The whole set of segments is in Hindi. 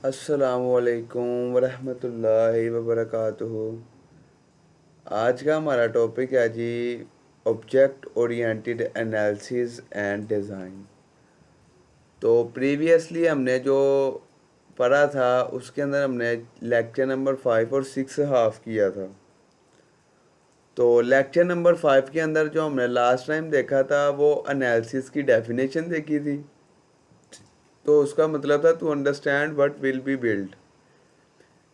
अस्सलामुअलैकुम वरहमतुल्लाहि वबरकातुहू। आज का हमारा टॉपिक है जी object oriented analysis and design. तो प्रीवियसली हमने जो पढ़ा था उसके अंदर हमने लेक्चर नंबर 5 और 6 हाफ किया था। तो लेक्चर नंबर 5 के अंदर जो हमने लास्ट टाइम देखा था वो एनालिसिस की डेफिनेशन देखी थी। तो उसका मतलब था to understand what will be build.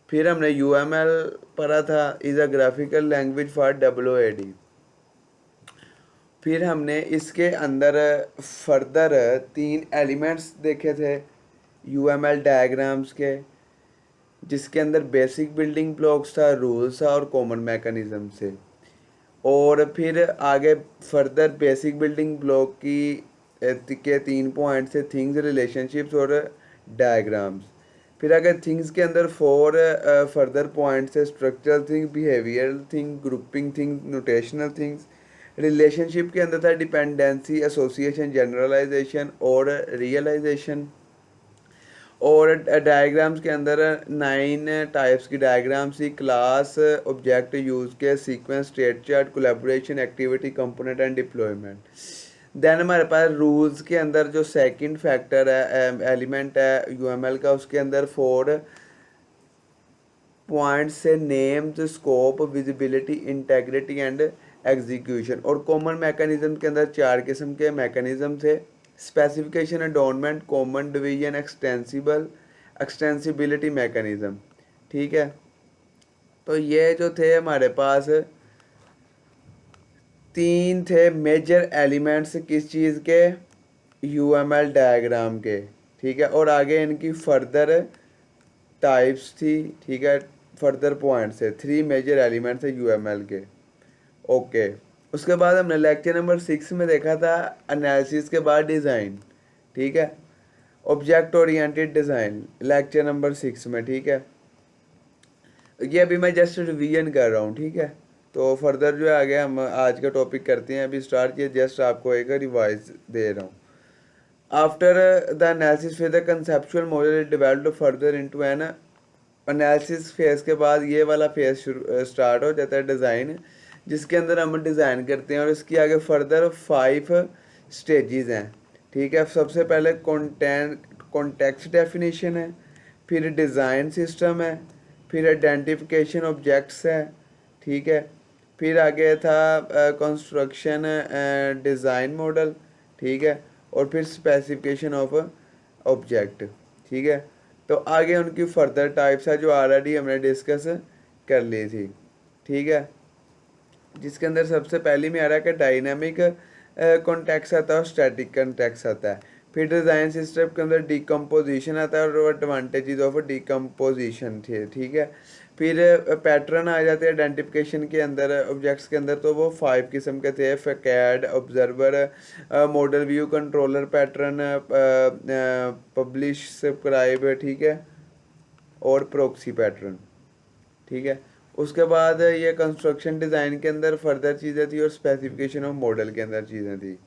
फिर हमने UML पढ़ा था, is a graphical language for WOAD। फिर हमने इसके अंदर फर्दर 3 एलिमेंट्स देखे थे UML डायग्राम्स के, जिसके अंदर बेसिक बिल्डिंग ब्लॉक्स था, रूल्स था और कॉमन मैकेनिज्म से। और फिर आगे फर्दर बेसिक बिल्डिंग ब्लॉक के 3 पॉइंट से थिंग्स, रिलेशनशिप्स और डायग्राम्स। फिर आगे थिंग्स के अंदर 4 फर्दर पॉइंट्स है, structural thing, behavioural thing, grouping thing, notational things. Relationship के अंदर था डिपेंडेंसी, एसोसिएशन, जनरलाइजेशन और रियलाइजेशन। और डायग्राम्स के अंदर 9 टाइप्स की डायग्राम्स थी: class, object, use case, sequence, state chart, collaboration, activity, component and deployment. Then हमारे पास रूल्स के अंदर जो सेकंड फैक्टर है, एलिमेंट है UML का, उसके अंदर 4 पॉइंट्स से names, scope, visibility, integrity and execution. और कॉमन मैकेनिज्म के अंदर 4 किस्म के मैकेनिज्म थे: specification, adornment, common division, extensibility mechanism. ठीक है, तो ये जो थे हमारे पास 3 थे मेजर एलिमेंट्स किस चीज़ के, UML डायग्राम के। ठीक है, और आगे इनकी फर्दर टाइप्स थी। ठीक है, फर्दर पॉइंट्स है, 3 मेजर एलिमेंट्स है UML के। ओके, उसके बाद हमने लेक्चर नंबर 6 में देखा था एनालिसिस के बाद डिज़ाइन। ठीक है, object oriented design lecture number 6 में। ठीक है, ये अभी मैं जस्ट रिवीजन कर रहा हूँ। ठीक है, तो फर्दर जो है आगे हम आज का टॉपिक करते हैं। अभी स्टार्ट किया, जस्ट आपको एक रिवाइज दे रहा हूँ। आफ्टर द एनालिसिस फिर the conceptual model developed further into an analysis phase के बाद ये वाला फेज स्टार्ट हो जाता है डिज़ाइन, जिसके अंदर हम डिज़ाइन करते हैं। और इसकी आगे फर्दर 5 स्टेजेस हैं। ठीक है, सबसे पहले कॉन्टेक्स्ट डेफिनेशन है, फिर डिज़ाइन सिस्टम है, फिर आइडेंटिफिकेशन ऑब्जेक्ट्स है। ठीक है, फिर आगे था कंस्ट्रक्शन डिज़ाइन मॉडल। ठीक है, और फिर स्पेसिफिकेशन ऑफ ऑब्जेक्ट। ठीक है, तो आगे उनकी फर्दर टाइप्स है जो ऑलरेडी हमने डिस्कस कर ली थी। ठीक है, जिसके अंदर सबसे पहली में आ रहा है कि डायनामिक कॉन्टेक्स्ट आता है और स्टैटिक कॉन्टेक्स्ट आता है। फिर डिज़ाइन सिस्टम के अंदर डिकम्पोजिशन आता है और एडवांटेजेस ऑफ डिकम्पोजिशन थे। ठीक है, फिर पैटर्न आ जाते हैं आइडेंटिफिकेशन के अंदर, ऑब्जेक्ट्स के अंदर। तो वो 5 किस्म के थे: facade, observer, model view, controller pattern, publish, subscribe. ठीक है, और प्रॉक्सी पैटर्न। ठीक है, उसके बाद ये कंस्ट्रक्शन डिज़ाइन के अंदर फर्दर चीज़ें थी और स्पेसिफिकेशन ऑफ मॉडल के अंदर चीज़ें थी।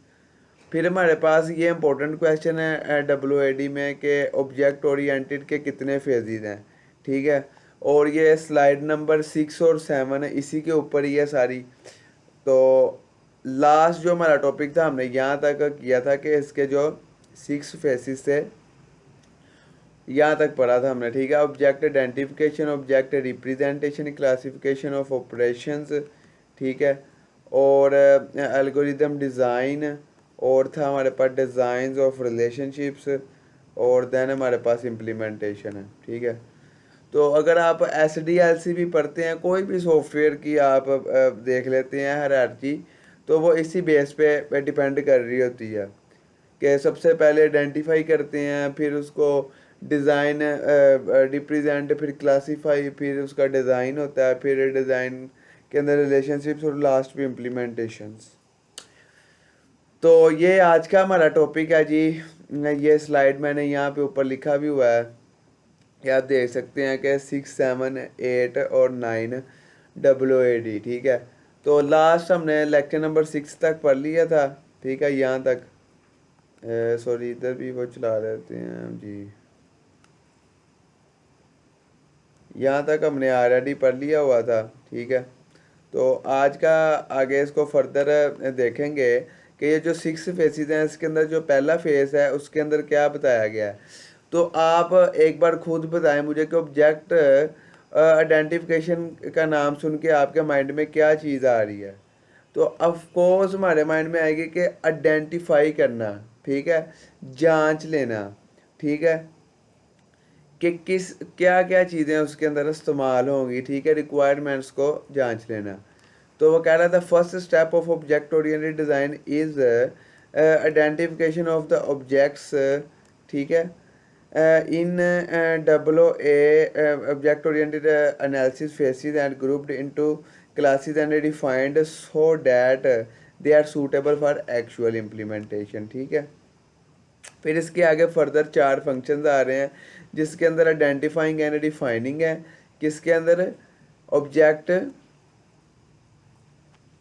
फिर हमारे पास ये इंपॉर्टेंट क्वेश्चन है WAD में कि ऑब्जेक्ट ओरिएंटेड के कितने फेजेज हैं। ठीक है, और ये स्लाइड नंबर 6 और 7 है, इसी के ऊपर ही है सारी। तो लास्ट जो हमारा टॉपिक था हमने यहाँ तक किया था कि इसके जो 6 फेसेस थे, यहाँ तक पढ़ा था हमने। ठीक है, object identification, object representation, classification of operations. ठीक है, और एल्गोरिदम डिज़ाइन, और था हमारे पास डिज़ाइन ऑफ रिलेशनशिप्स, और देन हमारे पास इम्प्लीमेंटेशन है। ठीक है, तो अगर आप SDLC भी पढ़ते हैं, कोई भी सॉफ्टवेयर की आप देख लेते हैं हायरार्की, तो वो इसी बेस पे डिपेंड कर रही होती है कि सबसे पहले आइडेंटिफाई करते हैं, फिर उसको डिज़ाइन रिप्रेजेंट, फिर क्लासीफाई, फिर उसका डिज़ाइन होता है, फिर डिज़ाइन के अंदर रिलेशनशिप्स और लास्ट में इम्प्लीमेंटेशंस। तो ये आज का हमारा टॉपिक है जी। ये स्लाइड मैंने यहाँ पे ऊपर लिखा भी हुआ है, ये आप देख सकते हैं कि 6, 7, 8 और 9 WAD। ठीक है, तो लास्ट हमने लेक्चर नंबर 6 तक पढ़ लिया था। ठीक है, यहाँ तक। सॉरी, इधर भी वो चला रहे थे हम जी। यहाँ तक हमने ऑलरेडी पढ़ लिया हुआ था, ठीक है। तो आज का आगे इसको फर्दर देखेंगे कि ये जो 6 फेसेस हैं इसके अंदर जो पहला फेस है उसके अंदर क्या बताया गया है। तो आप एक बार खुद बताएं मुझे कि ऑब्जेक्ट आइडेंटिफिकेशन का नाम सुन के आपके माइंड में क्या चीज़ आ रही है। तो ऑफ कोर्स हमारे माइंड में आएगी कि आइडेंटिफाई करना, ठीक है, जांच लेना, ठीक है, कि किस क्या क्या चीज़ें उसके अंदर इस्तेमाल होंगी, ठीक है, रिक्वायरमेंट्स को जांच लेना। तो वो कह रहा था first step of object oriented design is identification of the objects, ठीक है, in object oriented analysis phases and grouped into classes and defined so that they are suitable for actual implementation, ठीक है। फिर इसके आगे फर्दर 4 फंक्शंस आ रहे हैं जिसके अंदर आइडेंटिफाइंग एंड डिफाइनिंग है, किसके अंदर, ऑब्जेक्ट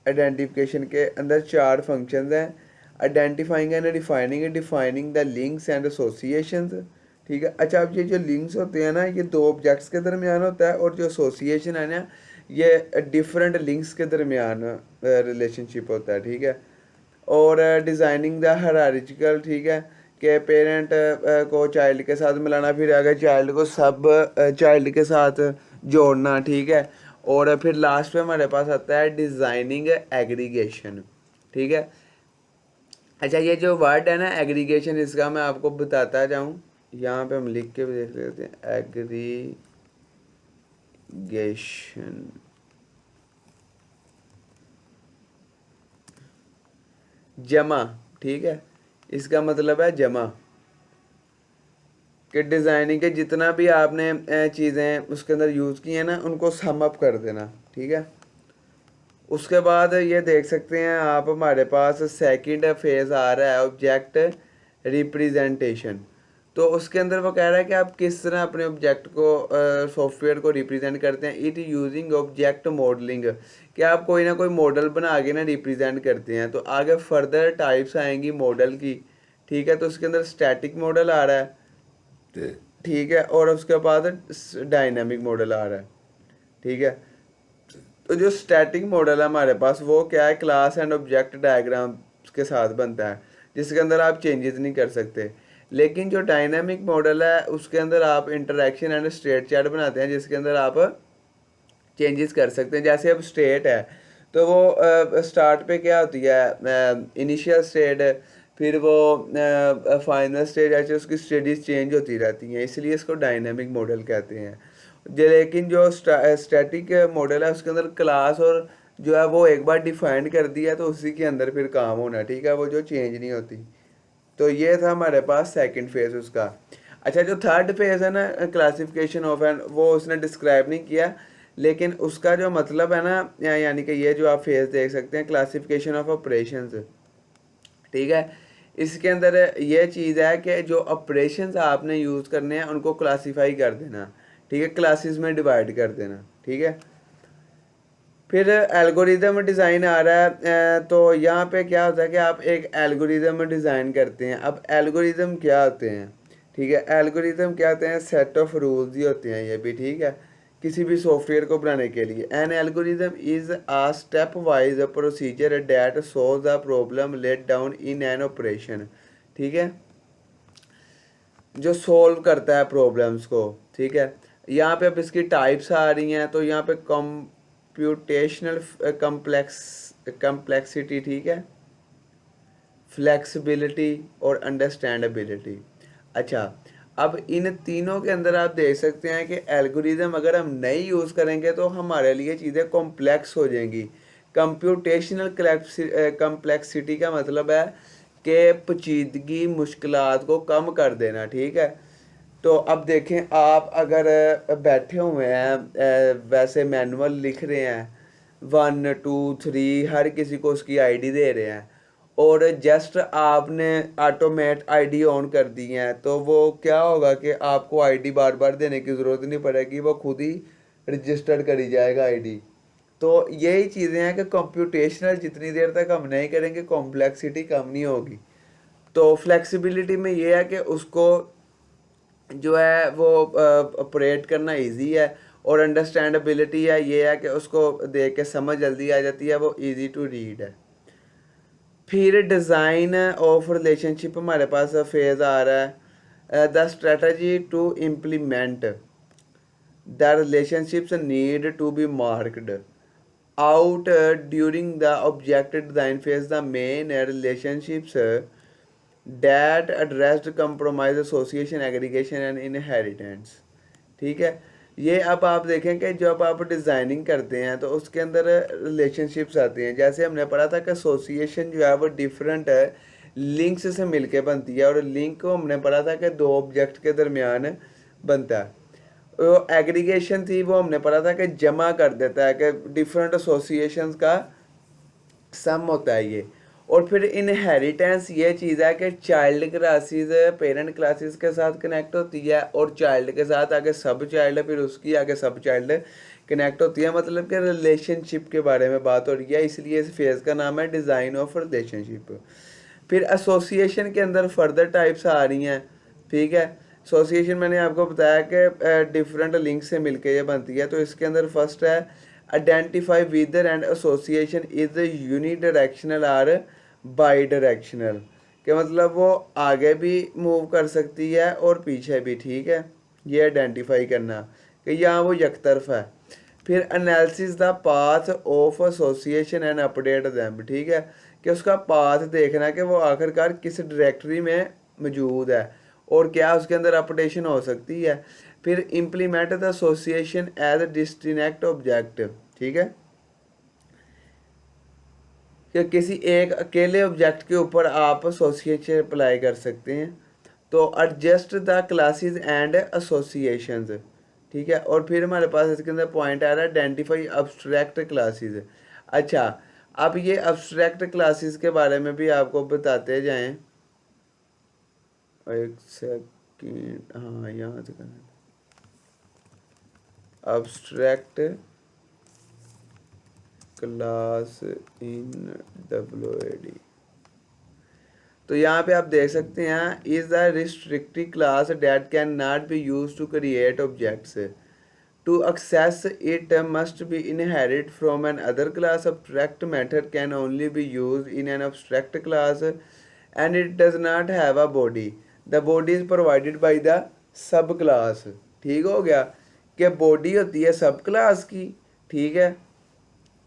आइडेंटिफिकेशन के अंदर 4 फंक्शंस हैं, identifying and defining, defining the links and associations, ठीक है। अच्छा, अब ये जो लिंक्स होते हैं ना ये 2 ऑब्जेक्ट्स के दरमियान होता है, और जो एसोसिएशन है ना ये डिफरेंट लिंक्स के दरमियान रिलेशनशिप होता है, ठीक है। और डिज़ाइनिंग द हायरार्किकल, ठीक है, कि पेरेंट को चाइल्ड के साथ मिलाना, फिर आगे चाइल्ड को सब चाइल्ड के साथ जोड़ना, ठीक है। और फिर लास्ट पे हमारे पास आता है डिज़ाइनिंग एग्रीगेशन, ठीक है। अच्छा, ये जो वर्ड है ना एग्रीगेशन, इसका मैं आपको बताता जाऊँ, यहाँ पे हम लिख के भी देख लेते हैं, एग्रीगेशन, जमा, ठीक है, इसका मतलब है जमा, कि डिज़ाइनिंग के जितना भी आपने चीज़ें उसके अंदर यूज़ की हैं ना उनको सम अप कर देना, ठीक है। उसके बाद ये देख सकते हैं आप हमारे पास सेकंड फेज़ आ रहा है ऑब्जेक्ट रिप्रेजेंटेशन। तो उसके अंदर वो कह रहा है कि आप किस तरह अपने ऑब्जेक्ट को सॉफ्टवेयर को रिप्रेजेंट करते हैं। इट यूजिंग ऑब्जेक्ट मॉडलिंग, कि आप कोई ना कोई मॉडल बना के ना रिप्रेजेंट करते हैं। तो आगे फर्दर टाइप्स आएंगी मॉडल की, ठीक है। तो उसके अंदर स्टैटिक मॉडल आ रहा है, ठीक है, और उसके बाद डायनामिक मॉडल आ रहा है, ठीक है। तो जो स्टैटिक मॉडल है हमारे पास वो क्या है, क्लास एंड ऑब्जेक्ट डायग्राम के साथ बनता है जिसके अंदर आप चेंजेस नहीं कर सकते। लेकिन जो डायनामिक मॉडल है उसके अंदर आप इंटरेक्शन एंड स्टेट चार्ट बनाते हैं जिसके अंदर आप चेंजेस कर सकते हैं। जैसे अब स्टेट है तो वो स्टार्ट पे क्या होती है, इनिशियल स्टेट, फिर वो फाइनल स्टेज, ऐसे उसकी स्टेजेस चेंज होती रहती हैं, इसलिए इसको डायनामिक मॉडल कहते हैं। लेकिन जो स्टैटिक मॉडल है उसके अंदर क्लास और जो है वो एक बार डिफाइंड कर दिया तो उसी के अंदर फिर काम होना, ठीक है, वो जो चेंज नहीं होती। तो ये था हमारे पास सेकंड फेज उसका। अच्छा, जो थर्ड फेज है ना क्लासिफिकेशन ऑफ एन, वो उसने डिस्क्राइब नहीं किया, लेकिन उसका जो मतलब है ना यानी कि ये जो आप फेज देख सकते हैं क्लासिफिकेशन ऑफ ऑपरेशंस, ठीक है। इसके अंदर ये चीज़ है कि जो ऑपरेशंस आपने यूज़ करने हैं उनको क्लासीफाई कर देना, ठीक है, क्लासेस में डिवाइड कर देना, ठीक है। फिर एल्गोरिदम डिज़ाइन आ रहा है, तो यहाँ पे क्या होता है कि आप एक एल्गोरिदम डिज़ाइन करते हैं। अब एल्गोरिदम क्या होते हैं, ठीक है, एल्गोरिदम क्या होते हैं, सेट ऑफ रूल्स ही होते हैं ये भी, ठीक है, किसी भी सॉफ्टवेयर को बनाने के लिए। An algorithm is a step wise procedure that solve the problem let down in an operation, ठीक है, जो सोल्व करता है प्रॉब्लम्स को, ठीक है। यहाँ पे अब इसकी टाइप्स आ रही हैं, तो यहाँ पे कंप्यूटेशनल कम्प्लेक्सिटी, ठीक है, फ्लेक्सिबिलिटी और अंडरस्टैंडेबिलिटी। अच्छा, अब इन तीनों के अंदर आप देख सकते हैं कि एल्गोरिदम अगर हम नहीं यूज़ करेंगे तो हमारे लिए चीज़ें कॉम्प्लेक्स हो जाएंगी। कंप्यूटेशनल कम्प्लेक्सिटी का मतलब है कि पेचीदगी, मुश्किलात को कम कर देना, ठीक है। तो अब देखें, आप अगर बैठे हुए हैं वैसे मैनुअल लिख रहे हैं 1 2 3, हर किसी को उसकी आईडी दे रहे हैं, और जस्ट आपने ऑटोमेट आईडी ऑन कर दी है, तो वो क्या होगा कि आपको आईडी बार बार देने की ज़रूरत नहीं पड़ेगी, वो खुद ही रजिस्टर्ड करी जाएगा आईडी। तो यही चीज़ें हैं कि कंप्यूटेशनल जितनी देर तक हम नहीं करेंगे कॉम्प्लेक्सिटी कम नहीं होगी। तो फ्लेक्सिबिलिटी में ये है कि उसको जो है वो ऑपरेट करना इजी है, और अंडरस्टैंडेबिलिटी है ये है कि उसको देख के समझ जल्दी आ जाती है, वो इजी टू रीड है। फिर डिज़ाइन ऑफ रिलेशनशिप हमारे पास फेज आ रहा है, the strategy to implement the relationships need to be marked out during the object design phase. The main relationships that addressed compromise, association, aggregation and inheritance। ठीक है, ये अब आप देखें कि जब आप डिज़ाइनिंग करते हैं तो उसके अंदर रिलेशनशिप्स आती हैं। जैसे हमने पढ़ा था कि एसोसिएशन जो है वो डिफरेंट लिंक्स से मिलके बनती है, और लिंक को हमने पढ़ा था कि दो ऑब्जेक्ट के दरमियान बनता है। वो एग्रीगेशन थी, वो हमने पढ़ा था कि जमा कर देता है, कि डिफरेंट एसोसिएशंस का सम होता है ये। और फिर इनहेरिटेंस ये चीज़ है कि चाइल्ड क्लासेस पेरेंट क्लासेस के साथ कनेक्ट होती है, और चाइल्ड के साथ आगे सब चाइल्ड, फिर उसकी आगे सब चाइल्ड कनेक्ट होती है। मतलब कि रिलेशनशिप के बारे में बात हो रही है, इसलिए इस फेज़ का नाम है डिज़ाइन ऑफ रिलेशनशिप। फिर एसोसिएशन के अंदर फर्दर टाइप्स आ रही हैं। ठीक है, एसोसिएशन मैंने आपको बताया कि डिफरेंट लिंक से मिलके ये बनती है। तो इसके अंदर फर्स्ट है identify whether and association is unidirectional or bidirectional, के मतलब वो आगे भी मूव कर सकती है और पीछे भी। ठीक है, ये आइडेंटिफाई करना कि यहाँ वो यकतरफ है। फिर analysis the path of association and update them. ठीक है, कि उसका पाथ देखना कि वो आखिरकार किस डायरेक्टरी में मौजूद है और क्या उसके अंदर अपडेशन हो सकती है। फिर implement the association as distinct object. ठीक है, कि किसी एक अकेले ऑब्जेक्ट के ऊपर आप एसोसिएशन अप्लाई कर सकते हैं। तो adjust the classes and associations. ठीक है, और फिर हमारे पास इसके अंदर पॉइंट आ रहा है आइडेंटिफाई अब्स्ट्रैक्ट क्लासेस। अच्छा, अब ये अब्स्ट्रैक्ट क्लासेस के बारे में भी आपको बताते जाएं। एक सेकंड, हाँ यहाँ से करना, अब्स्ट्रैक्ट क्लास इन WAD। तो यहाँ पे आप देख सकते हैं is the restricted class that can not be use to create objects. To access it must be inherited from an other class. Abstract method can only be used in an abstract class and it does not have a body. The body is provided by the subclass। ठीक हो गया, कि बॉडी होती है सब क्लास की। ठीक है,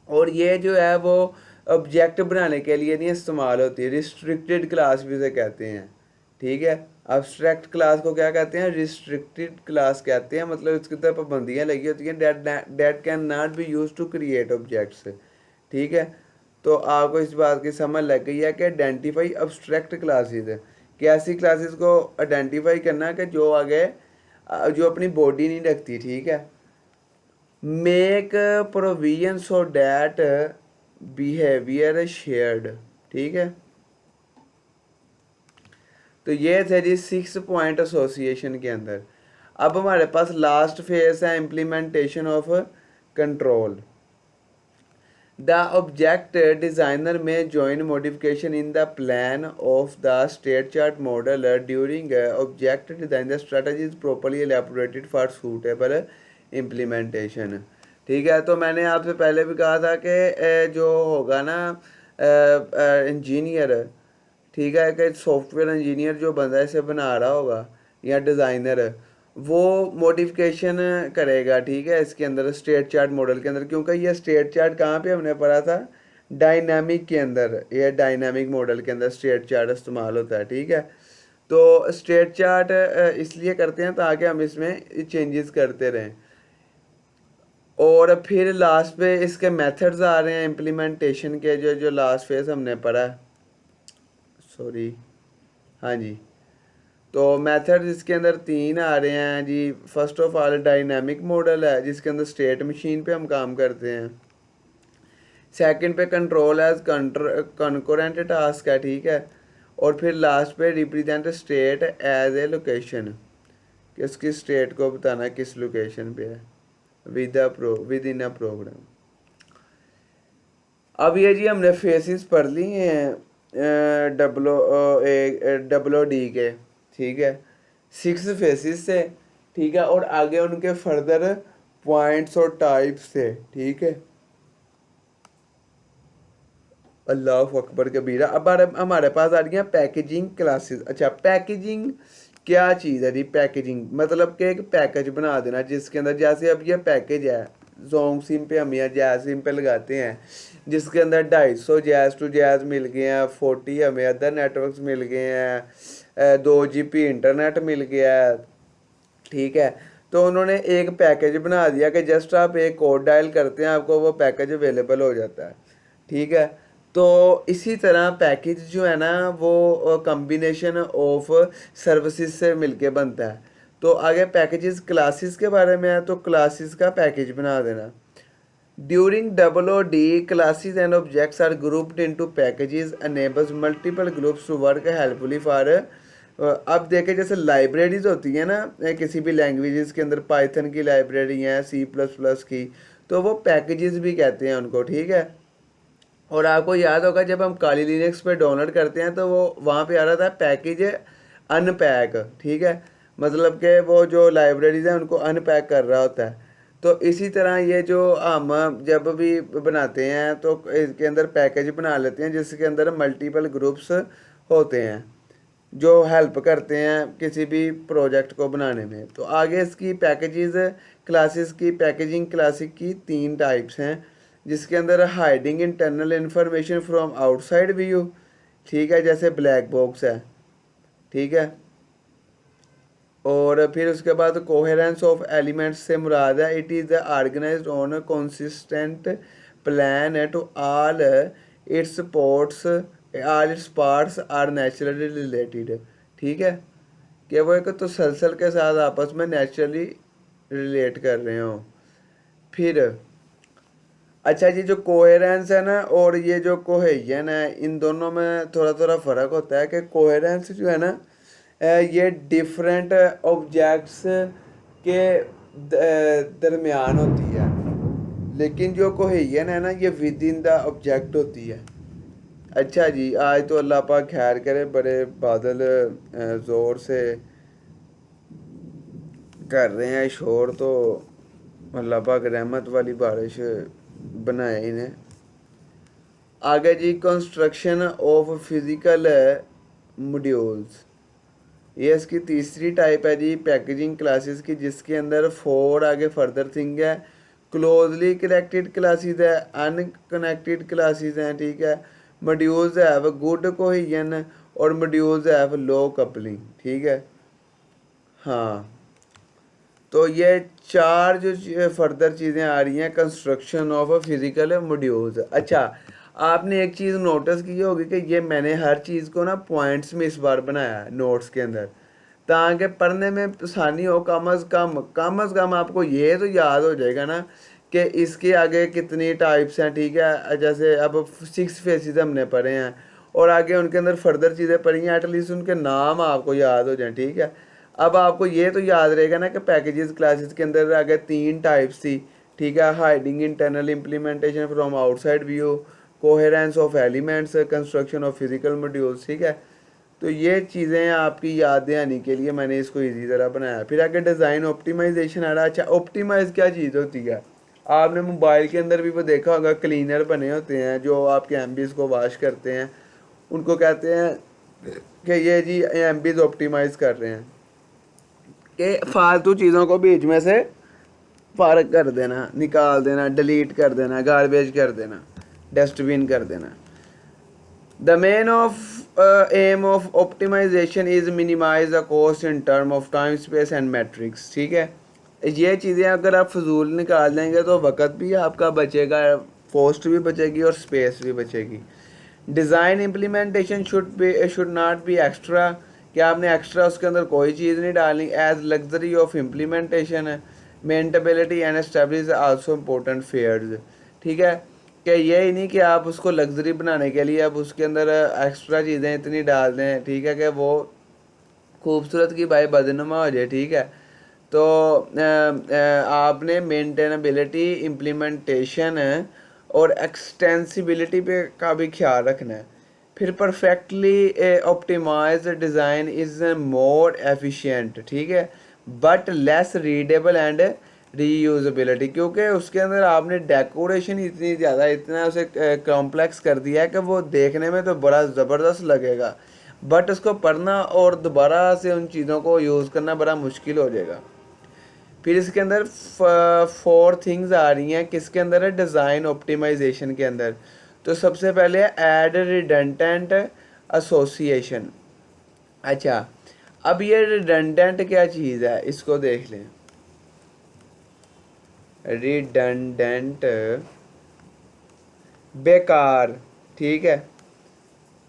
और ये जो है वो ऑब्जेक्ट बनाने के लिए नहीं इस्तेमाल होती है, रिस्ट्रिक्टेड क्लास भी उसे कहते हैं। ठीक है, अब्स्ट्रैक्ट क्लास को क्या कहते हैं, रिस्ट्रिक्टेड क्लास कहते हैं। मतलब इसके ऊपर पाबंदियाँ लगी होती हैं, that can not be use to create objects. ठीक है, तो आपको इस बात की समझ लग गई है कि आइडेंटिफाई अब्स्ट्रैक्ट क्लासेस है कि ऐसी क्लासेस को आइडेंटिफाई करना कि जो आगे जो अपनी बॉडी नहीं रखती। ठीक है, make provision so that behaviour shared. ठीक है, तो ये थे जी 6 पॉइंट एसोसिएशन के अंदर। अब हमारे पास लास्ट फेज है implementation of control. The object designer में join modification in the plan of the state chart model during object design the strategy is properly elaborated for suitable implementation. ठीक है, तो मैंने आपसे पहले भी कहा था कि जो होगा ना इंजीनियर, ठीक है, कि सॉफ्टवेयर इंजीनियर जो बंदा इसे बना रहा होगा या डिज़ाइनर, वो मॉडिफिकेशन करेगा। ठीक है, इसके अंदर स्टेट चार्ट मॉडल के अंदर, क्योंकि ये स्टेट चार्ट कहाँ पे हमने पढ़ा था, डायनामिक के अंदर। ये डायनामिक मॉडल के अंदर स्टेट चार्ट इस्तेमाल होता है। ठीक है, तो स्टेट चार्ट इसलिए करते हैं ताकि हम इसमें चेंजेस करते रहें। और फिर लास्ट पे इसके मेथड्स आ रहे हैं इम्प्लीमेंटेशन के, जो जो लास्ट फेज हमने पढ़ा है, सॉरी, हाँ जी। तो मेथड्स इसके अंदर 3 आ रहे हैं जी। First of all dynamic model है जिसके अंदर स्टेट मशीन पे हम काम करते हैं। सेकंड पे कंट्रोल एज कंकरेंट टास्क है। ठीक है, और फिर लास्ट पे represent state as a location, कि उसकी स्टेट को बताना किस लोकेशन पे है विद इन अ प्रोग्राम। अब ये जी हमने फेसेस पढ़ ली हैं WOD के। ठीक है, 6 फेसेस से। ठीक है, और आगे उनके फर्दर पॉइंट्स और टाइप्स थे, ठीक है। अल्लाह अकबर कबीरा। अब हमारे पास आ रही है पैकेजिंग क्लासेस। अच्छा, पैकेजिंग क्या चीज़ है जी? पैकेजिंग मतलब कि एक पैकेज बना देना जिसके अंदर, जैसे अब ये पैकेज है, जोंग सिम पे हम या जैज सिम पे लगाते हैं, जिसके अंदर 250 जैज टू जैज मिल गए हैं, 40 हमें अदर नेटवर्क्स मिल गए हैं, 2 GB इंटरनेट मिल गया है, ठीक है। तो उन्होंने एक पैकेज बना दिया कि जस्ट आप एक कोड डायल करते हैं, आपको वो पैकेज अवेलेबल हो जाता है, ठीक है। तो इसी तरह पैकेज जो है ना वो कम्बिनेशन ऑफ सर्विसेज से मिलके बनता है। तो आगे पैकेजेस क्लासेस के बारे में है, तो क्लासेस का पैकेज बना देना। During WOD classes and objects are grouped into packages enables multiple groups to work helpfully for अब देखें जैसे लाइब्रेरीज होती है ना किसी भी लैंग्वेजेस के अंदर, पाइथन की लाइब्रेरी है, C++ की, तो वो पैकेजेस भी कहते हैं उनको, ठीक है। और आपको याद होगा जब हम काली लिनक्स पे डाउनलोड करते हैं तो वो वहाँ पे आ रहा था पैकेज अनपैक, ठीक है। मतलब कि वो जो लाइब्रेरीज हैं उनको अनपैक कर रहा होता है। तो इसी तरह ये जो हम जब भी बनाते हैं तो इसके अंदर पैकेज बना लेते हैं जिसके अंदर मल्टीपल ग्रुप्स होते हैं जो हेल्प करते हैं किसी भी प्रोजेक्ट को बनाने में। तो आगे इसकी पैकेजेस क्लासेस की, पैकेजिंग क्लासेस की 3 टाइप्स हैं, जिसके अंदर hiding internal information from outside view, ठीक है, जैसे ब्लैक बॉक्स है, ठीक है। और फिर उसके बाद कोहेरेंस ऑफ एलिमेंट्स से मुराद है it is organised on consistent plan to all its ports, all its parts are naturally related, ठीक है, कि वो एक तसलसल के साथ आपस में नेचुरली रिलेट कर रहे हो। फिर अच्छा जी, जो कोहेरेंस है ना और ये जो कोहेजन है, इन दोनों में थोड़ा थोड़ा फ़र्क होता है कि कोहेरेंस जो है ना ये डिफरेंट ऑब्जेक्ट्स के दरमियान होती है, लेकिन जो कोहेजन है ना ये विद इन द ऑब्जेक्ट होती है। अच्छा जी, आज तो अल्लाह पाक खैर करे, बड़े बादल ज़ोर से कर रहे हैं शोर, तो अल्लाह पाक रहमत वाली बारिश बनाए इन्हें। आगे जी, कंस्ट्रक्शन ऑफ फिज़िकल मॉड्यूल्स, ये इसकी तीसरी टाइप है जी पैकेजिंग क्लासेस की, जिसके अंदर 4 आगे फर्दर थिंग है। क्लोजली कनेक्टेड क्लासेस है, अनकनेक्टेड क्लासेस हैं, ठीक है। मॉड्यूल्स हैव गुड कोहेजन और मॉड्यूल्स हैव लो कपलिंग, ठीक है। हाँ, तो ये 4 जो फर्दर चीज़ें आ रही हैं कंस्ट्रक्शन ऑफ फिज़िकल मॉड्यूल्स। अच्छा, आपने एक चीज़ नोटिस की होगी कि ये मैंने हर चीज़ को ना पॉइंट्स में इस बार बनाया है नोट्स के अंदर, ताकि पढ़ने में आसानी हो। कम अज़ कम आपको ये तो याद हो जाएगा ना कि इसके आगे कितनी टाइप्स हैं, ठीक है। जैसे अब 6 फेसेस हमने पढ़े हैं और आगे उनके अंदर फर्दर चीज़ें पढ़ी हैं, एटलीस्ट उनके नाम आपको याद हो जाएं, ठीक है। अब आपको ये तो याद रहेगा ना कि पैकेजेस क्लासेस के अंदर आगे 3 टाइप्स थी, ठीक है। Hiding internal implementation from outside view, coherence of elements, construction of physical modules, ठीक है। तो ये चीज़ें आपकी याद आने के लिए मैंने इसको इजी तरह बनाया। फिर आगे डिज़ाइन ऑप्टिमाइजेशन आ रहा है। अच्छा, ऑप्टिमाइज़ क्या चीज़ होती है? आपने मोबाइल के अंदर भी वो देखा होगा, क्लीनर बने होते हैं जो आपके एमबीज़ को वॉश करते हैं, उनको कहते हैं कि ये जी एमबीज़ ऑप्टिमाइज़ कर रहे हैं, कि फालतू चीज़ों को बीच में से फारग कर देना, निकाल देना, डिलीट कर देना, गार्बेज कर देना, डस्टबिन कर देना। The main of aim of optimization is minimize the cost in term of time, space and metrics, ठीक है। ये चीज़ें अगर आप फजूल निकाल देंगे तो वक्त भी आपका बचेगा, कॉस्ट भी बचेगी और स्पेस भी बचेगी। Design implementation should not be extra, कि आपने एक्स्ट्रा उसके अंदर कोई चीज़ नहीं डालनी। As luxury of implementation, maintainability and stability is also important fairs, ठीक है। कि ये ही नहीं कि आप उसको लग्जरी बनाने के लिए अब उसके अंदर एक्स्ट्रा चीज़ें इतनी डाल दें, ठीक है, कि वो खूबसूरत की भाई बदनुमा हो जाए, ठीक है। तो आपने मेंटेनेबिलिटी, इम्प्लीमेंटेशन और एक्सटेंसिबिलिटी पे का भी ख्याल रखना है। फिर perfectly optimise design is more efficient, ठीक है, but less readable and reusability, क्योंकि उसके अंदर आपने डेकोरेशन इतनी ज़्यादा, इतना उसे कॉम्प्लेक्स कर दिया है कि वो देखने में तो बड़ा ज़बरदस्त लगेगा, बट उसको पढ़ना और दोबारा से उन चीज़ों को यूज़ करना बड़ा मुश्किल हो जाएगा। फिर इसके अंदर 4 थिंग्स आ रही हैं, किसके अंदर है, डिज़ाइन ऑप्टिमाइजेशन के अंदर। तो सबसे पहले है ऐड रिडंडेंट एसोसिएशन। अच्छा, अब ये रिडंडेंट क्या चीज़ है, इसको देख लें। रिडंडेंट बेकार, ठीक है।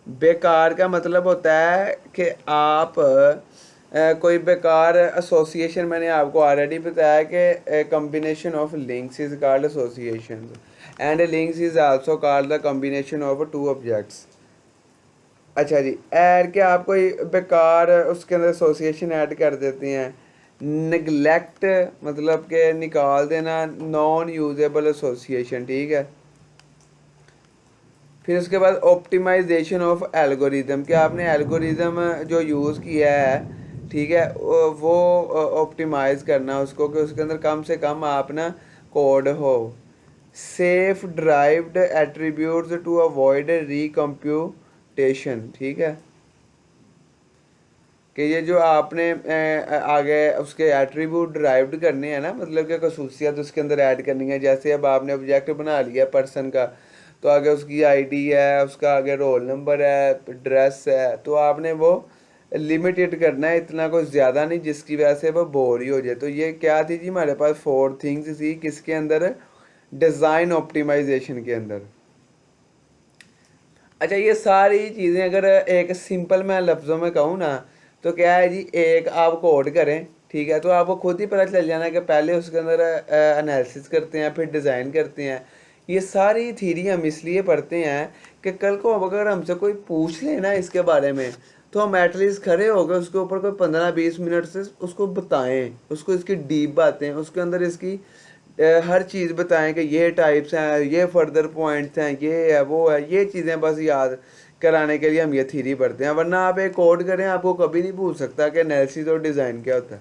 बेकार का मतलब होता है कि आप कोई बेकार एसोसिएशन, मैंने आपको ऑलरेडी बताया कि combination of links is called association, and links is also called the combination of two objects. अच्छा जी, ऐड के आप कोई बेकार उसके अंदर एसोसिएशन ऐड कर देते हैं। निगलेक्ट मतलब कि निकाल देना, नॉन यूजेबल एसोसिएशन, ठीक है। फिर उसके बाद ऑप्टिमाइजेशन ऑफ एल्गोरिदम, कि आपने एल्गोरिदम जो यूज़ किया है, ठीक है, वो ऑप्टिमाइज़ करना उसको, कि उसके अंदर कम से कम आप ना कोड हो। Safe derived attributes to avoid recomputation, ठीक है, कि ये जो आपने आगे उसके एट्रीब्यूट ड्राइव्ड करने हैं ना, मतलब कि खसूसियात उसके अंदर ऐड करनी है। जैसे अब आपने ऑब्जेक्ट बना लिया पर्सन का, तो आगे उसकी आईडी है, उसका आगे रोल नंबर है, ड्रेस है, तो आपने वो लिमिटेड करना है, इतना कुछ ज़्यादा नहीं जिसकी वजह से वो बोर ही हो जाए। तो ये क्या थी जी, हमारे पास 4 थिंग्स थी, किसके अंदर, डिज़ाइन ऑप्टिमाइजेशन के अंदर। अच्छा, ये सारी चीज़ें अगर एक सिंपल मैं लफ्ज़ों में कहूँ ना, तो क्या है जी, एक आप कोड करें, ठीक है, तो आपको खुद ही पता चल जाना कि पहले उसके अंदर एनालिसिस करते हैं, फिर डिज़ाइन करते हैं। ये सारी थ्योरी हम इसलिए पढ़ते हैं कि कल को अगर हमसे कोई पूछ ले ना इसके बारे में, तो हम एटलीस्ट खड़े हो गए उसके ऊपर कोई 15-20 मिनट से उसको बताएं, उसको इसकी डीप बातें, उसके अंदर इसकी हर चीज़ बताएं कि ये टाइप्स हैं, ये फर्दर पॉइंट्स हैं, ये है वो है, ये चीज़ें बस याद कराने के लिए हम ये थ्योरी पढ़ते हैं। वरना आप एक कोड करें, आपको कभी नहीं पूछ सकता कि एनालिसिस और डिज़ाइन क्या होता है।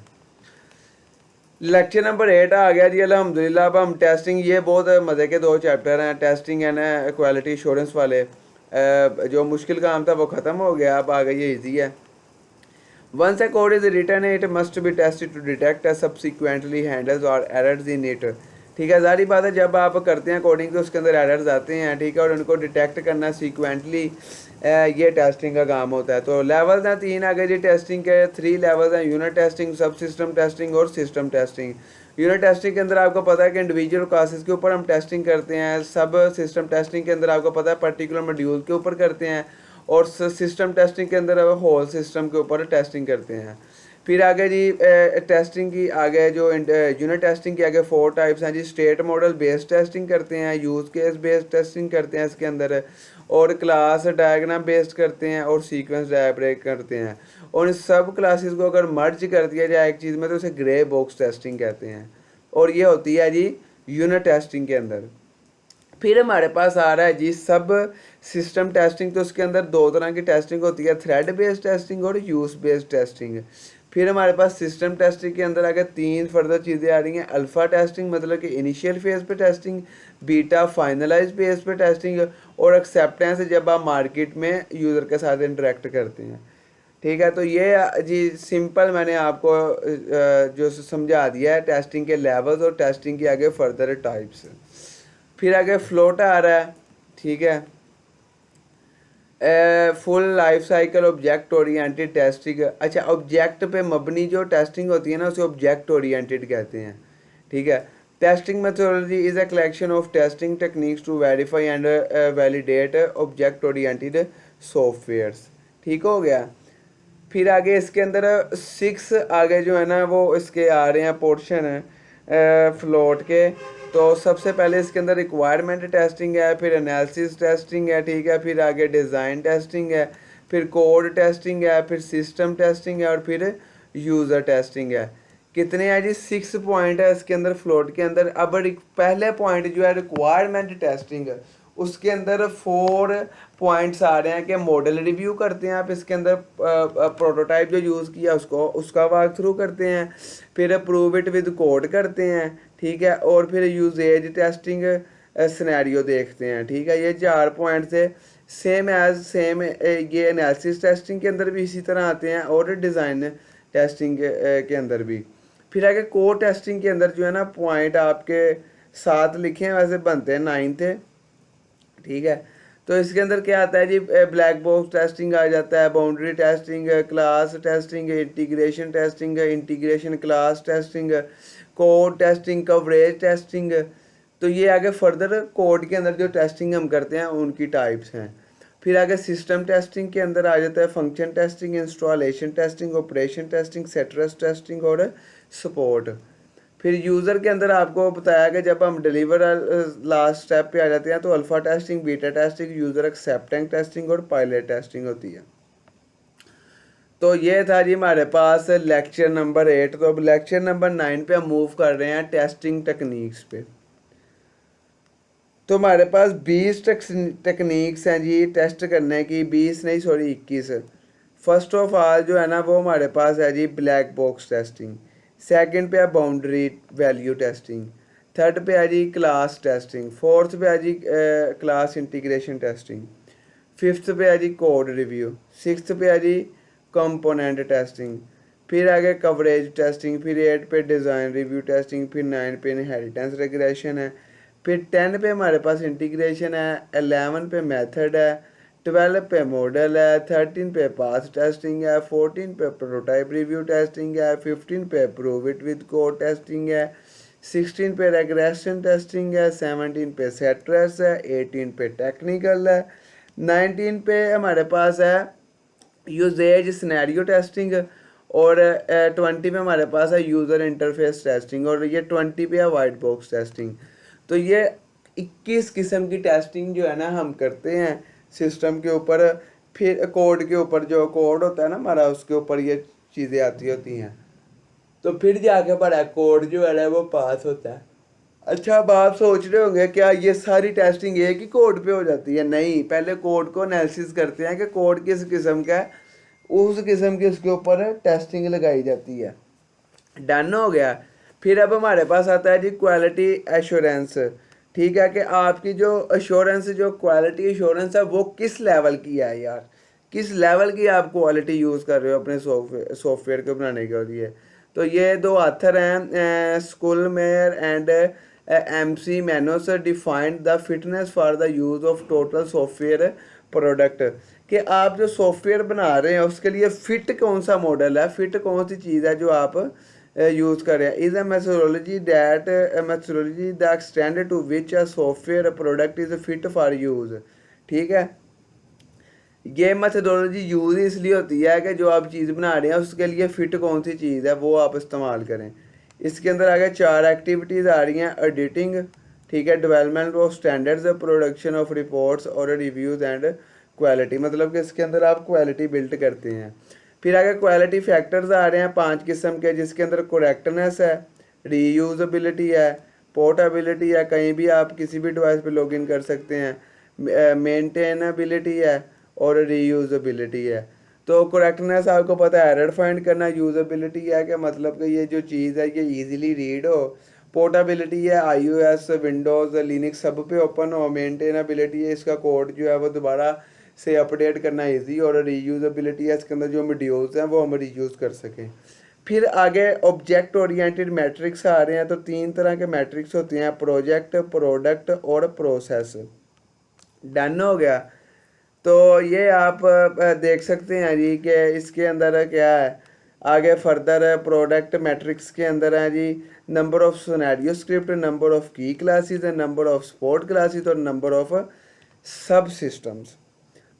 लेक्चर नंबर 8 आ गया जी, अल्हम्दुलिल्लाह। अब हम टेस्टिंग, ये बहुत मज़े के 2 चैप्टर हैं, टेस्टिंग है ना क्वालिटी एश्योरेंस वाले। जो मुश्किल काम था वो ख़त्म हो गया, अब आ गई ये ईजी है। Once a code is written, it must be tested to detect a subsequently handles or errors in it। ठीक है, ज़ाहिर बात है, जब आप करते हैं कोडिंग तो उसके अंदर एरर्स आते हैं, ठीक है, और उनको डिटेक्ट करना सीक्वेंटली ये टेस्टिंग का काम होता है। तो लेवल्स हैं 3 आगे जी टेस्टिंग के, 3 लेवल्स हैं, यूनिट टेस्टिंग, सब सिस्टम टेस्टिंग और सिस्टम टेस्टिंग। यूनिट टेस्टिंग के अंदर आपको पता है कि इंडिविजुअल क्लासेस के ऊपर हम टेस्टिंग करते हैं। सब सिस्टम टेस्टिंग के अंदर आपको पता है पर्टिकुलर मॉड्यूल के ऊपर करते हैं, और सिस्टम टेस्टिंग के अंदर होल सिस्टम के ऊपर टेस्टिंग करते हैं। फिर आगे जी टेस्टिंग की आगे जो यूनिट टेस्टिंग की आगे 4 टाइप्स हैं जी। स्टेट मॉडल बेस्ड टेस्टिंग करते हैं, यूज़ केस बेस्ड टेस्टिंग करते हैं इसके अंदर, और क्लास डायग्राम बेस्ड करते हैं, और सीक्वेंस डायब्रेक करते हैं। और इन सब क्लासेस को अगर मर्ज कर दिया जाए एक चीज़ में तो उसे ग्रे बॉक्स टेस्टिंग कहते हैं, और ये होती है जी यूनिट टेस्टिंग के अंदर। फिर हमारे पास आ रहा है जी सब सिस्टम टेस्टिंग। तो उसके अंदर 2 तरह की टेस्टिंग होती है, थ्रेड बेस्ड टेस्टिंग और यूज बेस्ड टेस्टिंग। फिर हमारे पास सिस्टम टेस्टिंग के अंदर आगे 3 फर्दर चीज़ें आ रही हैं। अल्फ़ा टेस्टिंग मतलब कि इनिशियल फेज पे टेस्टिंग, बीटा फाइनलाइज फेज पे टेस्टिंग, और एक्सेप्टेंस जब आप मार्केट में यूज़र के साथ इंटरेक्ट करते हैं। ठीक है, तो ये जी सिंपल मैंने आपको जो समझा दिया है टेस्टिंग के लेवल्स और टेस्टिंग की आगे फर्दर टाइप्स। फिर आगे फ्लोट आ रहा है, ठीक है, full life cycle object oriented testing. अच्छा, ऑब्जेक्ट पे मबनी जो टेस्टिंग होती है ना उसे ऑब्जेक्ट ओरिएंटेड कहते हैं, ठीक है। Testing methodology is a collection of testing techniques to verify and validate object oriented softwares. ठीक हो गया। फिर आगे इसके अंदर 6 आगे जो है ना वो इसके आ रहे हैं पोर्शन फ्लोट के। तो सबसे पहले इसके अंदर रिक्वायरमेंट टेस्टिंग है, फिर एनालिसिस टेस्टिंग है, ठीक है, फिर आगे डिज़ाइन टेस्टिंग है, फिर कोड टेस्टिंग है, फिर सिस्टम टेस्टिंग है, और फिर यूज़र टेस्टिंग है। कितने हैं जी, 6 पॉइंट है इसके अंदर फ्लोट के अंदर। अब पहले पॉइंट जो है रिक्वायरमेंट टेस्टिंग, उसके अंदर 4 पॉइंट्स आ रहे हैं कि मॉडल रिव्यू करते हैं आप, इसके अंदर प्रोटोटाइप जो यूज़ किया उसका वर्क थ्रू करते हैं, फिर प्रूव इट विद कोड करते हैं, ठीक है, और फिर यूजेज टेस्टिंग सिनेरियो देखते हैं, ठीक है। ये 4 पॉइंट्स है, सेम ये एनालिसिस टेस्टिंग के अंदर भी इसी तरह आते हैं और डिज़ाइन टेस्टिंग के अंदर भी। फिर आगे कोड टेस्टिंग के अंदर जो है ना पॉइंट आपके 7 लिखे हैं, वैसे बनते हैं 9 थे, ठीक है। तो इसके अंदर क्या आता है जी, ब्लैक बॉक्स टेस्टिंग आ जाता है, boundary testing, class testing, integration class testing, code testing, coverage testing. तो ये आगे फर्दर कोड के अंदर जो टेस्टिंग हम करते हैं उनकी टाइप्स हैं। फिर आगे सिस्टम टेस्टिंग के अंदर आ जाता है function testing, installation testing, operation testing, stress testing और सपोर्ट। फिर यूज़र के अंदर आपको बताया कि जब हम डिलीवर लास्ट स्टेप पे आ जाते हैं तो alpha testing, beta testing, user acceptance testing और पायलट टेस्टिंग होती है। तो ये था जी हमारे पास लेक्चर नंबर 8। तो अब लेक्चर नंबर 9 पे हम मूव कर रहे हैं टेस्टिंग टेक्निक्स पे। तो हमारे पास 20 टेक्निक्स हैं जी टेस्ट करने की, 20 नहीं सॉरी 21। फर्स्ट ऑफ ऑल जो है ना वो हमारे पास है जी ब्लैक बॉक्स टेस्टिंग, सेकंड पे है बाउंड्री वैल्यू टेस्टिंग, थर्ड पे है जी क्लास टेस्टिंग, फोर्थ पे है जी क्लास इंटीग्रेशन टेस्टिंग, फिफ्थ पे है जी कोड रिव्यू, सिक्स्थ पे है जी कंपोनेंट टेस्टिंग, फिर आगे कवरेज टेस्टिंग, फिर 8 पे डिज़ाइन रिव्यू टेस्टिंग, फिर 9 पे इनहेरिटेंस रिग्रेशन है, फिर 10 पे हमारे पास इंटीग्रेशन है, 11 पे मेथड है, 12 पे मॉडल है, 13 पे पाथ टेस्टिंग है, 14 पे प्रोटोटाइप रिव्यू टेस्टिंग है, 15 पे prove it with code testing है, 16 पे रेग्रेशन टेस्टिंग है, 17 पे सेट्रेस है, 18 पे टेक्निकल है, 19 पे हमारे पास है यूजेज सिनेरियो टेस्टिंग, और 20 पे हमारे पास है यूज़र इंटरफेस टेस्टिंग, और ये 20 पे है वाइट बॉक्स टेस्टिंग। तो ये 21 किस्म की टेस्टिंग जो है ना हम करते हैं सिस्टम के ऊपर, फिर कोड के ऊपर, जो कोड होता है ना हमारा उसके ऊपर ये चीज़ें आती होती हैं, तो फिर जाके बड़ा कोड जो है ना वो पास होता है। अच्छा, अब आप सोच रहे होंगे क्या ये सारी टेस्टिंग एक ही कोड पे हो जाती है? नहीं, पहले कोड को एनालिसिस करते हैं कि कोड किस किस्म का है, उस किस्म के उसके ऊपर टेस्टिंग लगाई जाती है। डन हो गया। फिर अब हमारे पास आता है जी क्वालिटी एश्योरेंस, ठीक है, कि आपकी जो एश्योरेंस, जो क्वालिटी एश्योरेंस है वो किस लेवल की है यार, किस लेवल की आप क्वालिटी यूज़ कर रहे हो अपने सॉफ्टवेयर को बनाने के लिए। तो ये दो आथर हैं, Schulmeyer and MC Manus defined the fitness for the use of total software product, कि आप जो सॉफ्टवेयर बना रहे हैं उसके लिए फ़िट कौन सा मॉडल है, फ़िट कौन सी चीज़ है जो आप यूज़ कर रहे हैं। Is a methodology the extend to which a software product is fit for use, ठीक है। ये मेथडोलॉजी यूज़ इसलिए होती है कि जो आप चीज़ बना रहे हैं उसके लिए फ़िट कौन सी चीज़ है वो आप इस्तेमाल करें। इसके अंदर आगे 4 एक्टिविटीज़ आ रही हैं, एडिटिंग, ठीक है, development of standards, production of reports और रिव्यूज़ एंड क्वालिटी, मतलब कि इसके अंदर आप क्वालिटी बिल्ड करते हैं। फिर आगे क्वालिटी फैक्टर्स आ रहे हैं 5 किस्म के, जिसके अंदर करेक्टनेस है, रीयूजबिलिटी है, पोर्टेबिलिटी है, कहीं भी आप किसी भी डिवाइस पे लॉगिन कर सकते हैं, मेंटेनेबिलिटी है और रीयूजबिलिटी है। तो करेक्टनेस आपको पता है एरर फाइंड करना, यूजबिलिटी है कि मतलब कि ये जो चीज़ है ये इजीली रीड हो, पोर्टेबिलिटी है iOS विंडोज़ लिनक्स सब पे ओपन हो, मेंटेनेबिलिटी है इसका कोड जो है वो दोबारा से अपडेट करना इजी, और रीयूजबिलिटी है इसके अंदर जो मॉड्यूल्स हैं वो हम रीयूज़ कर सकें। फिर आगे ऑब्जेक्ट ओरिएंटेड मैट्रिक्स आ रहे हैं। तो 3 तरह के मैट्रिक्स होते हैं, प्रोजेक्ट, प्रोडक्ट और प्रोसेस। डन हो गया। तो ये आप देख सकते हैं जी कि इसके अंदर क्या है। आगे फर्दर प्रोडक्ट मैट्रिक्स के अंदर है जी number of scenario script, number of key classes, number of support classes और नंबर ऑफ सब सिस्टम्स।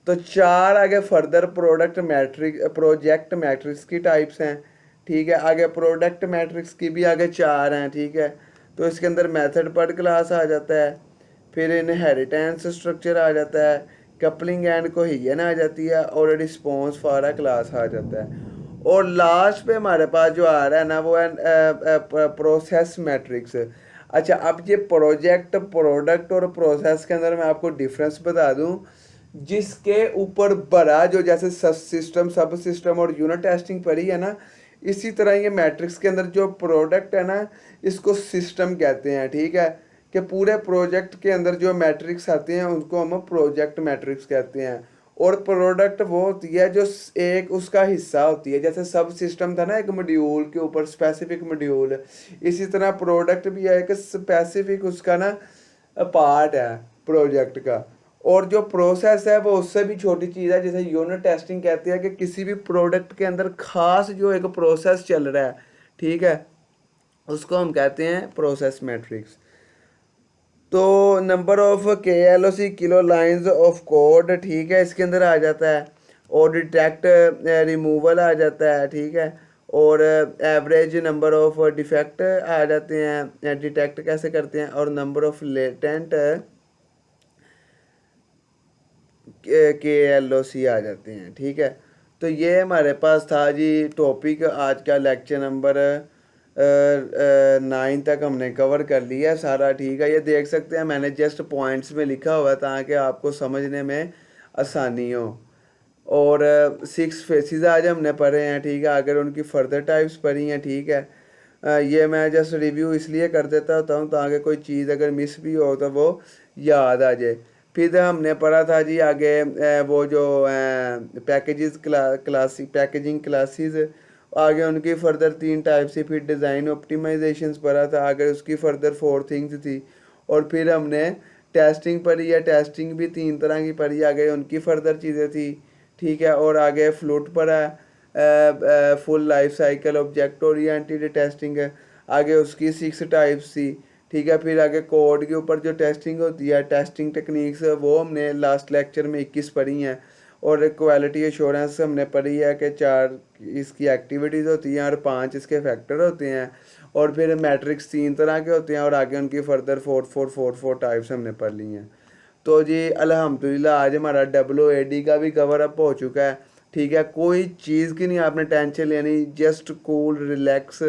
तो 4 आगे फर्दर प्रोजेक्ट मैट्रिक्स की टाइप्स हैं, ठीक है। आगे प्रोडक्ट मैट्रिक्स की भी आगे 4 हैं, ठीक है। तो इसके अंदर मेथड पर क्लास आ जाता है, फिर इनहेरिटेंस स्ट्रक्चर आ जाता है, कपलिंग एंड कोहेजन आ जाती है और रिस्पॉन्स फॉर अ क्लास आ जाता है। और लास्ट पे हमारे पास जो आ रहा है ना वो है प्रोसेस मैट्रिक्स। अच्छा, अब ये प्रोजेक्ट, प्रोडक्ट और प्रोसेस के अंदर मैं आपको डिफरेंस बता दूं। जिसके ऊपर बड़ा जो जैसे सब सिस्टम और यूनिट टेस्टिंग पड़ी है ना, इसी तरह ये मैट्रिक्स के अंदर जो प्रोडक्ट है ना, इसको सिस्टम कहते हैं। ठीक है, कि पूरे प्रोजेक्ट के अंदर जो मैट्रिक्स आते हैं उनको हम प्रोजेक्ट मैट्रिक्स कहते हैं। और प्रोडक्ट वो होती है जो एक उसका हिस्सा होती है, जैसे सब सिस्टम था ना एक मॉड्यूल के ऊपर स्पेसिफिक मॉड्यूल, इसी तरह प्रोडक्ट भी है एक स्पेसिफिक उसका ना पार्ट है प्रोजेक्ट का। और जो प्रोसेस है वो उससे भी छोटी चीज़ है, जैसे यूनिट टेस्टिंग कहती है कि किसी भी प्रोडक्ट के अंदर खास जो एक प्रोसेस चल रहा है, ठीक है, उसको हम कहते हैं प्रोसेस मैट्रिक्स। तो number of KLOC, kilo lines of code, ठीक है, इसके अंदर आ जाता है। और डिटेक्ट रिमूवल आ जाता है, ठीक है। और एवरेज नंबर ऑफ डिफेक्ट आ जाते हैं, डिटेक्ट कैसे करते हैं। और नंबर ऑफ लेटेंट KLOC आ जाते हैं, ठीक है। तो ये हमारे पास था जी टॉपिक, आज का लेक्चर नंबर 9 तक हमने कवर कर लिया सारा, ठीक है। ये देख सकते हैं मैंने जस्ट पॉइंट्स में लिखा हुआ है ताकि आपको समझने में आसानी हो। और 6 फेसिस आज हमने पढ़े हैं, ठीक है। अगर उनकी फर्दर टाइप्स पढ़ी हैं, ठीक है। ये मैं जस्ट रिव्यू इसलिए कर देता होता हूँ ताकि कोई चीज़ अगर मिस भी हो तो वो याद आ जाए। फिर हमने पढ़ा था जी आगे वो जो पैकेजेस क्लासिक पैकेजिंग क्लासेस, आगे उनकी फर्दर 3 टाइप से। फिर डिज़ाइन ऑप्टिमाइजेशंस पढ़ा था, आगे उसकी फर्दर 4 थिंग्स थी। और फिर हमने टेस्टिंग पढ़ी है, टेस्टिंग भी 3 तरह की पढ़ी, आगे उनकी फर्दर चीज़ें थी, ठीक है। और आगे फ्लूट पढ़ा है, full life cycle object oriented testing है, आगे उसकी 6 टाइप्स थी, ठीक है। फिर आगे कोड के ऊपर जो टेस्टिंग होती है, टेस्टिंग टेक्निक्स, वो हमने लास्ट लेक्चर में 21 पढ़ी हैं। और क्वालिटी एश्योरेंस हमने पढ़ी है कि 4 इसकी एक्टिविटीज़ होती हैं और 5 इसके फैक्टर होते हैं। और फिर मैट्रिक्स 3 तरह के होते हैं और आगे उनकी फर्दर 4 टाइप्स हमने पढ़ ली हैं। तो जी अल्हम्दुलिल्लाह आज हमारा WOAD का भी कवर अप हो चुका है, ठीक है। कोई चीज़ की नहीं आपने टेंशन लेनी, जस्ट कूल रिलैक्स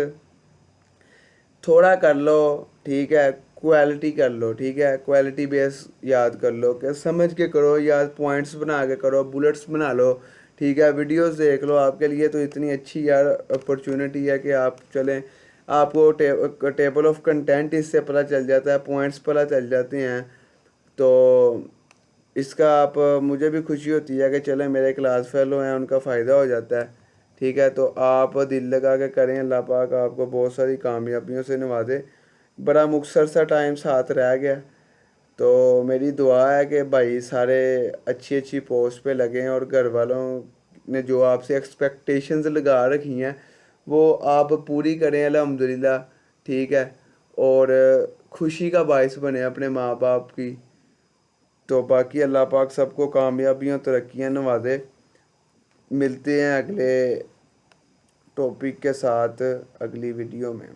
थोड़ा कर लो, ठीक है। क्वालिटी कर लो, ठीक है। क्वालिटी बेस याद कर लो, कि समझ के करो, याद पॉइंट्स बना के करो, बुलेट्स बना लो, ठीक है। वीडियोस देख लो, आपके लिए तो इतनी अच्छी यार अपॉर्चुनिटी है कि आप चलें, आपको टेबल ऑफ कंटेंट इससे पता चल जाता है, पॉइंट्स पता चल जाते हैं। तो इसका आप मुझे भी खुशी होती है कि चले मेरे क्लास फेलो हैं उनका फ़ायदा हो जाता है, ठीक है। तो आप दिल लगा के करें, अल्लाह पाक आपको बहुत सारी कामयाबियों से नवाजे। बड़ा मुख्तसर सा टाइम साथ रह गया, तो मेरी दुआ है कि भाई सारे अच्छी अच्छी पोस्ट पे लगें और घर वालों ने जो आपसे एक्सपेक्टेशंस लगा रखी हैं वो आप पूरी करें अल्हम्दुलिल्लाह, ठीक है। और खुशी का बायस बने अपने माँ बाप की। तो बाकी अल्लाह पाक सबको कामयाबियाँ तरक्कियाँ नवाजे। मिलते हैं अगले टॉपिक के साथ अगली वीडियो में।